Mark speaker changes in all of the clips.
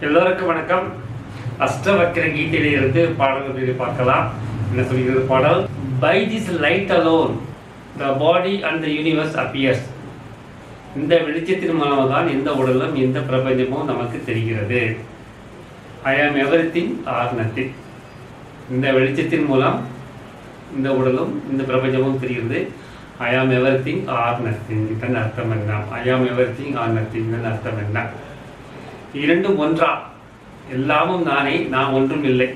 Speaker 1: எல்லோருக்கும் வணக்கம். அஷ்டவக்ர கீதையிலிருந்து பாடல்களை பார்க்கலாம். என்ன சொல்கிறது பாடல்? By this light alone the body and the universe appears. இந்த வெளிச்சத்தின் மூலமாக தான் எந்த உடலும் எந்த பிரபஞ்சமும் நமக்கு தெரிகிறது. I am everything or nothing. இந்த வெளிச்சத்தின் மூலம் இந்த உடலும் இந்த பிரபஞ்சமும் தெரிகிறது. I am everything or nothing. இதன் அர்த்தம் என்ன? I am everything or nothing. இதன் அர்த்தம் என்ன? இரண்டும் ஒன்றா? எல்லாமும் நானே, நான் ஒன்றும் இல்லை.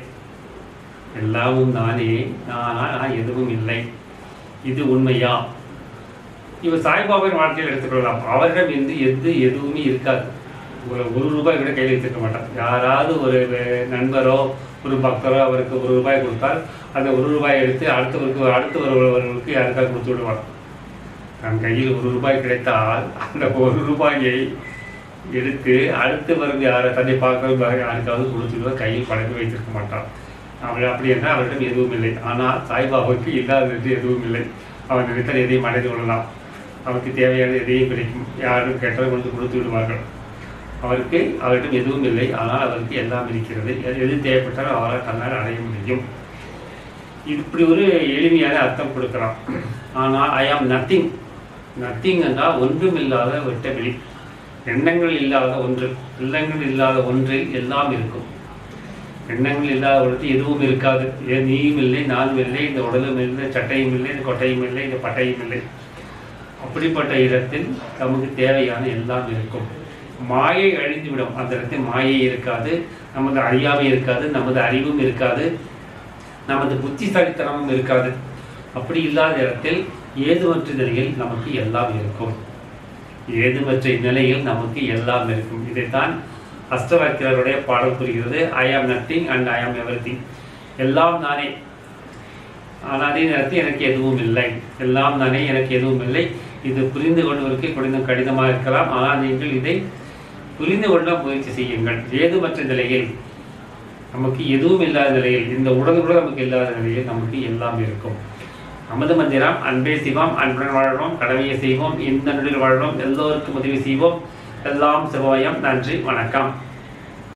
Speaker 1: எல்லாமும் நானே, நான் எதுவும் இல்லை. இது உண்மையா? இவர் சாய்பாபாவின் வாழ்க்கையில் எடுத்துக்கொள்ளலாம். அவரிடம் எதுவுமே இருக்காது. ஒரு ரூபாய் கூட கையில் வச்சிருக்க மாட்டார். யாராவது ஒரு நண்பரோ ஒரு பக்தரோ அவருக்கு ₹1 கொடுத்தால் அந்த ₹1 எடுத்து அடுத்து வருவர்களுக்கு யாருக்காக கொடுத்து விடுவார். தன் கையில் ₹1 கிடைத்தால் அந்த ₹1 எடுத்து அடுத்து வரும் யாரை தன்னை பார்க்க யாருக்காவது கொடுத்துடுவார். கையில் பழக்க வைத்திருக்க மாட்டார். அவர் அப்படி என்றால் அவரிடம் எதுவும் இல்லை. ஆனால் சாய்பாபாவுக்கு இல்லாதது எதுவும் இல்லை. அவர் நினைத்தால் எதையும் அடைந்து கொள்ளலாம். அவருக்கு தேவையான எதையும் கிடைக்கும். யாரும் கேட்டால் கொடுத்து விடுவார்கள். அவரிடம் எதுவும் இல்லை. ஆனால் அவருக்கு எல்லாம் இருக்கிறது. எது தேவைப்பட்டாலும் அவரால் தன்னால் அடைய முடியும். இப்படி ஒரு எளிமையான அர்த்தம் கொடுக்கலாம். ஆனால் ஐ ஆம் நத்திங். நத்திங் என்றால் ஒன்றும் இல்லாத வெட்டவெளி. எண்ணங்கள் இல்லாத ஒன்று. எண்ணங்கள் இல்லாத ஒன்றில் எல்லாம் இருக்கும். எண்ணங்கள் இல்லாத ஒன்று எதுவும் இருக்காது. நீயும் இல்லை, நானும் இல்லை, இந்த உடலும் இல்லை, சட்டையும் இல்லை, இந்த கொட்டையும் இல்லை, இந்த பட்டையும் இல்லை. அப்படிப்பட்ட இடத்தில் நமக்கு தேவையான எல்லாம் இருக்கும். மாயை அழிந்துவிடும். அந்த இடத்தில் மாயை இருக்காது, நமது அறியாமை இருக்காது, நமது அறிவும் இருக்காது, நமது புத்திசாலித்தனமும் இருக்காது. அப்படி இல்லாத இடத்தில் ஏதுமற்ற நிலையில் நமக்கு எல்லாம் இருக்கும். ஏதுமற்ற நிலையில் நமக்கு எல்லாம் இருக்கும். இதைத்தான் அஷ்டவக்ரருடைய பாடல் புரிகிறது. ஐ ஆம் நத்திங் அண்ட் ஐ ஆம் எவரிதிங். எல்லாம் நானே, ஆனால் அதே நேரத்தில் எனக்கு எதுவும் இல்லை. எல்லாம் நானே, எனக்கு எதுவும் இல்லை. இது புரிந்து கொள்வதற்கு கொஞ்சம் கடினமாக இருக்கலாம். ஆனால் நீங்கள் இதை புரிந்து கொள்ள முயற்சி செய்யுங்கள். ஏதுமற்ற நிலையில் நமக்கு எதுவும் இல்லாத நிலையில், இந்த உடல் கூட நமக்கு இல்லாத நிலையில் நமக்கு எல்லாம் இருக்கும். நமது மந்திரம் அன்பே சிவம். அன்புடன் வாழ்வோம், கடமையை செய்வோம், இந்த நொடியில் வாழ்வோம், எல்லோருக்கும் உதவி செய்வோம். எல்லாம் சிவாயம். நன்றி, வணக்கம்.